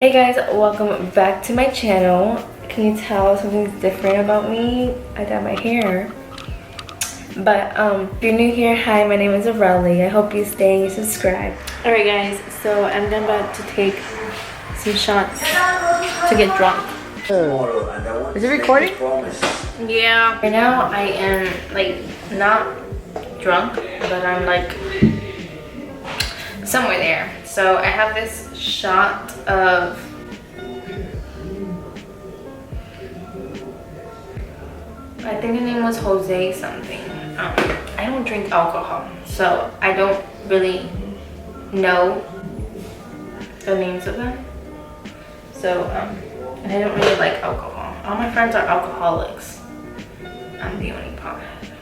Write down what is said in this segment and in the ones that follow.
Hey guys, welcome back to my channel. Can you tell something's different about me? I dyed my hair. But if you're new here, hi, my name is Areli. I hope you stay and subscribe. Alright guys, so I'm about to take some shots to get drunk. Is it recording? Yeah. Right now I am like not drunk, but I'm like somewhere there. So I have this shot of I think the name was Jose something. I don't drink alcohol, so I don't really know the names of them. So and I don't really like alcohol. All my friends are alcoholics. I'm the only pothead.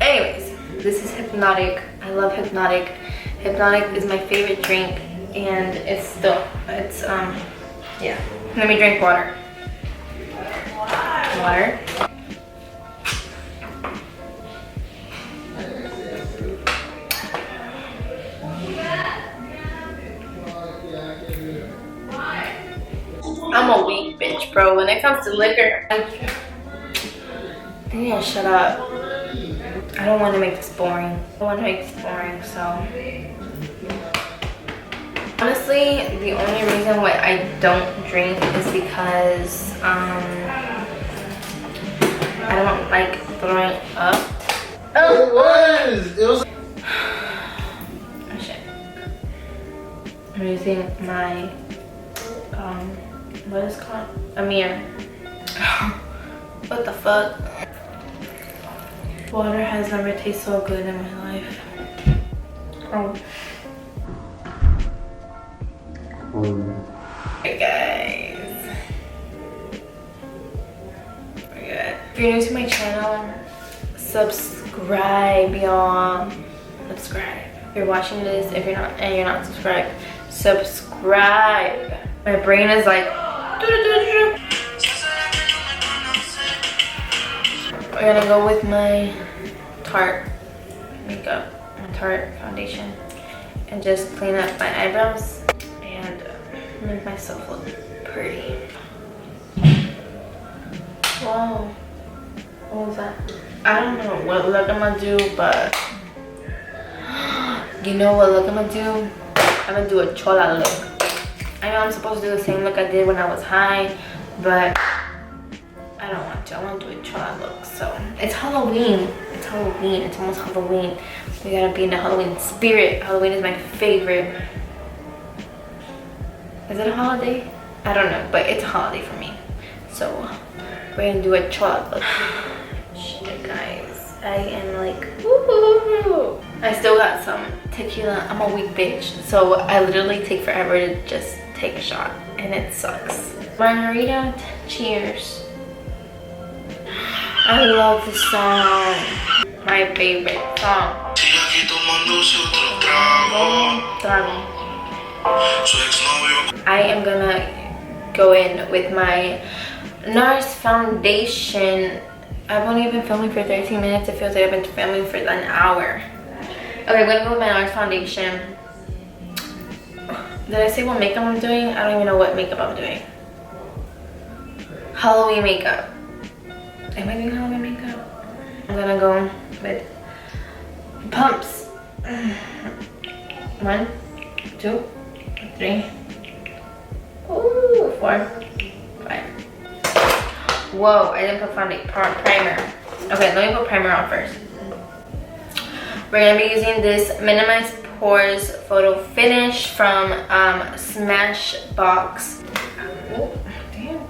Anyways, this is Hypnotic. I love Hypnotic. Hypnotic is my favorite drink, and it's yeah. Let me drink water. Water. I'm a weak bitch, bro. When it comes to liquor, I need to shut up. I don't want to make this boring. I don't want to make this boring, so. Honestly, the only reason why I don't drink is because I don't like throwing up. Oh, it was. Oh shit. I'm using my what is it called? A mirror. What the fuck? Water has never tasted so good in my life. Oh. Hey guys. We're good. If you're new to my channel, subscribe, y'all. Subscribe. If you're watching this, if you're not and you're not subscribed, subscribe. My brain is like we're gonna go with my Tarte makeup, my Tarte foundation, and just clean up my eyebrows and make myself look pretty. Wow, what was that? I don't know what look I'm gonna do, but you know what look I'm gonna do? I'm gonna do a chola look. I know I'm supposed to do the same look I did when I was high, but I don't want to. I want to do a chola look. So it's Halloween. It's Halloween. It's almost Halloween. We gotta be in the Halloween spirit. Halloween is my favorite. Is it a holiday? I don't know, but it's a holiday for me. So we're gonna do a chola look. Shit, guys. I am like, woo. I still got some tequila. I'm a weak bitch, so I literally take forever to just take a shot, and it sucks. Margarita, cheers. I love this song. My favorite song. I am gonna go in with my NARS foundation. I've only been filming for 13 minutes. It feels like I've been filming for an hour. Okay, I'm gonna go with my NARS foundation. Did I say what makeup I'm doing? I don't even know what makeup I'm doing. Halloween makeup. Am I doing Halloween makeup? I'm gonna go with pumps. 1, 2, 3, 4, 5. Whoa, I didn't put primer. Okay, let me put primer on first. We're gonna be using this Minimize Pores Photo Finish from Smashbox. Oh, damn.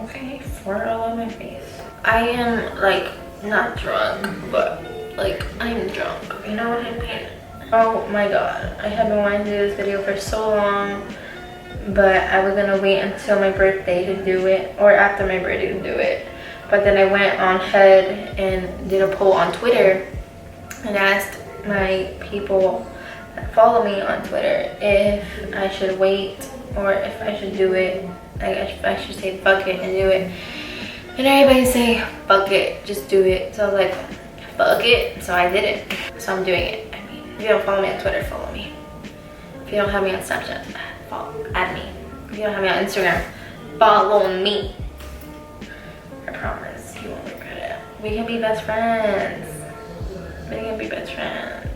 Okay, 4 all on my face. I am like not drunk, but like I'm drunk. You know what I mean? Oh my god, I have been wanting to do this video for so long, but I was gonna wait until my birthday to do it, or after my birthday to do it. But then I went on ahead and did a poll on Twitter and asked my people that follow me on Twitter if I should wait or if I should do it. I should say fuck it and do it. And everybody say fuck it, just do it. So I was like, fuck it. So I did it. So I'm doing it. I mean, if you don't follow me on Twitter, follow me. If you don't have me on Snapchat, add me. If you don't have me on Instagram, follow me. I promise you won't regret it. We can be best friends. We can be best friends.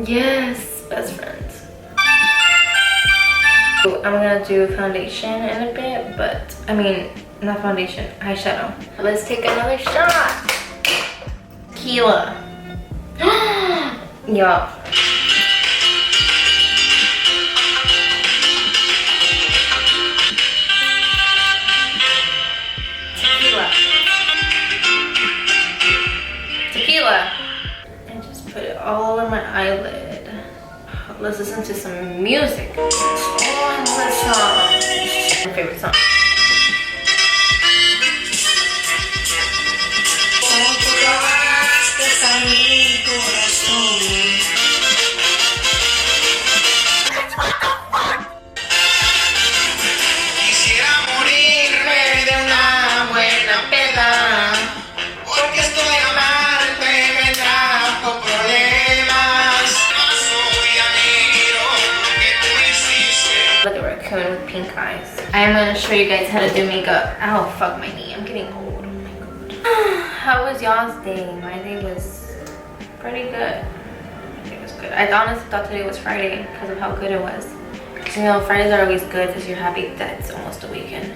Yes, best friends. I'm gonna do foundation in a bit, but I mean, not foundation, eyeshadow. Let's take another shot. Tequila. Yup. Tequila. And just put it all over my eyelid. Let's listen to some music. Oh, what song? My favorite song. Look at raccoon with pink eyes. I am gonna show you guys how to do makeup. Ow, fuck my knee. I'm getting old. Oh my god. How was y'all's day? My day was pretty good. It was good. I honestly thought today was Friday because of how good it was. You know, Fridays are always good because you're happy that it's almost a weekend.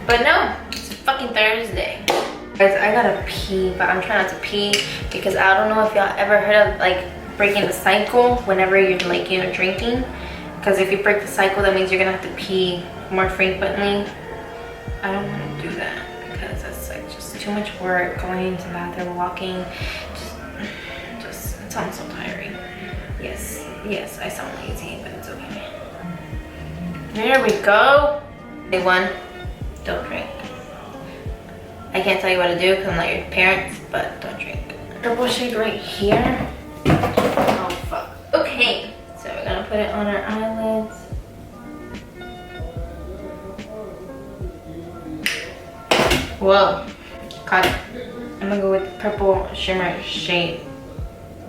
But no, it's fucking Thursday. Guys, I gotta pee, but I'm trying not to pee because I don't know if y'all ever heard of like breaking the cycle whenever you're like, you know, drinking. Because if you break the cycle, that means you're gonna have to pee more frequently. I don't want to do that because it's like just too much work going into the bathroom, walking. Just it sounds so tiring. Yes, I sound lazy, but it's okay. There we go. Day one, don't drink. I can't tell you what to do because I'm not your parents, but don't drink. Purple shade right here. Oh fuck. Okay. So we're gonna put it on our eyelids. Whoa, caught it. I'm gonna go with purple shimmer shade.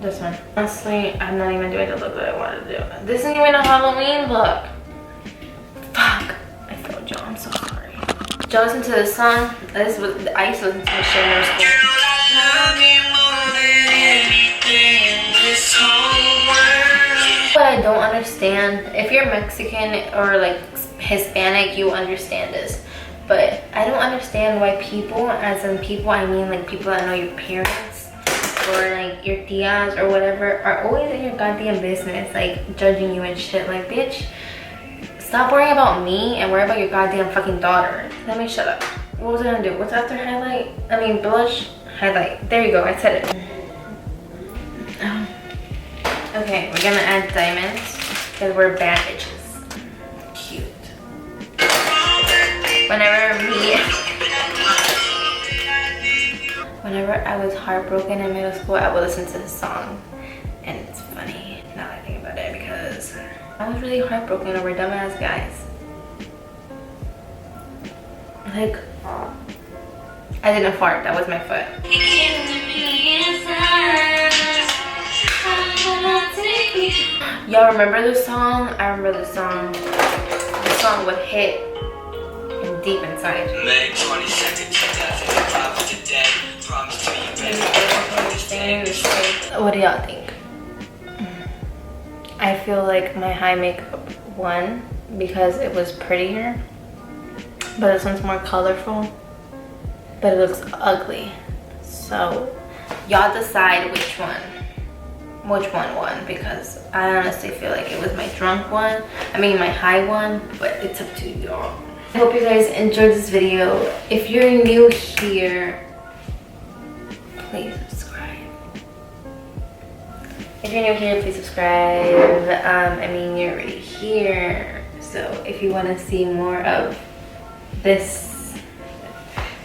This one. Honestly, I'm not even doing the look that I wanted to do. This isn't even a Halloween look. Fuck, I failed y'all, I'm so sorry. Did y'all listen to this song? This was, I used to listen to this shit in middle school. What I don't understand, if you're Mexican or like Hispanic, you understand this, but I don't understand why people, as in people I mean like people that know your parents or like your tias or whatever, are always in your goddamn business, like judging you and shit. Like, bitch, stop worrying about me and worry about your goddamn fucking daughter. Let me shut up. What was I gonna do? What's after highlight? I mean blush, highlight. There you go, I said it. Okay, we're gonna add diamonds because we're bad bitches. Cute. Whenever I was heartbroken in middle school, I would listen to this song. And it's funny now that I think about it because I was really heartbroken over dumbass guys. Like, I didn't fart, that was my foot. Y'all remember this song? I remember this song. This song would hit and deep inside. May 22nd, 2005 today. Promise to you. What do y'all think? I feel like my high makeup won because it was prettier, but this one's more colorful, but it looks ugly. So y'all decide which one won, because I honestly feel like it was my drunk one, I mean my high one, but it's up to y'all. I hope you guys enjoyed this video. If you're new here, please subscribe. If you're new here, please subscribe. I mean, you're already here, so if you want to see more of this,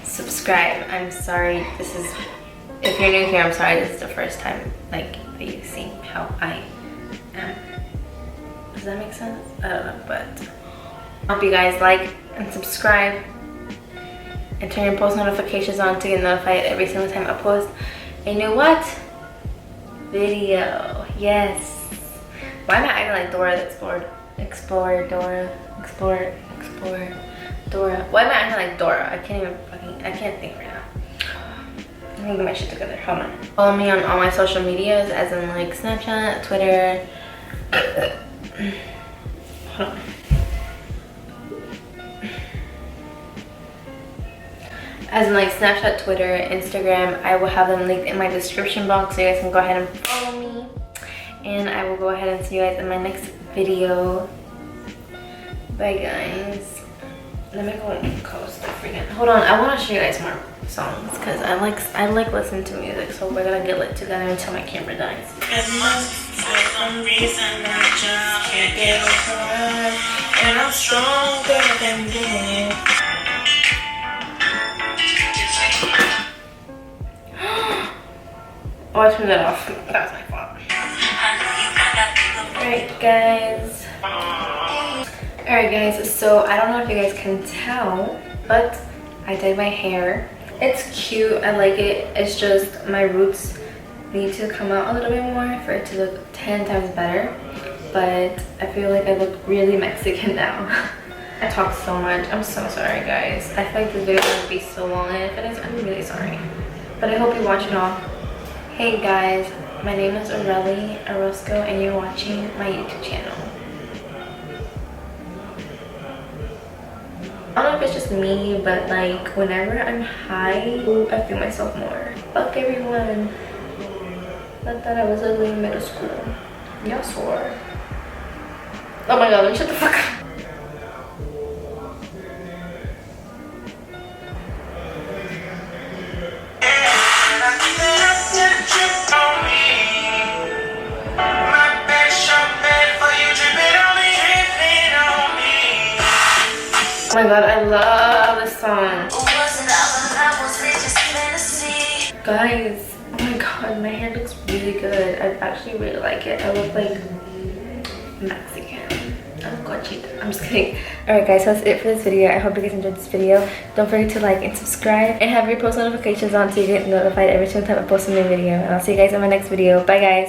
subscribe. I'm sorry, this is, if you're new here, I'm sorry, this is the first time like that you've seen how I am. Does that make sense? I don't know, but I hope you guys like and subscribe and turn your post notifications on to get notified every single time I post a new what? Video. Yes. Why am I acting like Dora the Explorer? Explore Dora. Dora. Why am I acting like Dora? I can't think right now. Let me get my shit together. Hold on. Follow me on all my social medias, as in like Snapchat, Twitter. Hold on. As in like Snapchat, Twitter, Instagram. I will have them linked in my description box so you guys can go ahead and follow me. And I will go ahead and see you guys in my next video. Bye guys. Let me go and close the freaking. Hold on, I want to show you guys more songs because I like listening to music. So we're gonna get lit together until my camera dies. And I'm stronger than this. Oh, I turned that off. That was my fault. Alright guys, so I don't know if you guys can tell, but I dyed my hair. It's cute, I like it. It's just my roots need to come out a little bit more for it to look 10 times better. But I feel like I look really Mexican now. I talk so much. I'm so sorry guys. I feel like this video is going to be so long, and if it is, I'm really sorry. But I hope you watch it all. Hey guys, my name is Areli Orozco and you're watching my YouTube channel. I don't know if it's just me, but like whenever I'm high, I feel myself more. Fuck everyone. I thought I was ugly in middle school. Y'all swore. Oh my god, let me shut the fuck up. Oh my god, I love this song. Guys, oh my god, my hair looks really good. I actually really like it. I look like Mexican. I'm cochita. I'm just kidding. Alright guys, so that's it for this video. I hope you guys enjoyed this video. Don't forget to like and subscribe and have your post notifications on so you get notified every single time I post a new video. And I'll see you guys in my next video. Bye guys.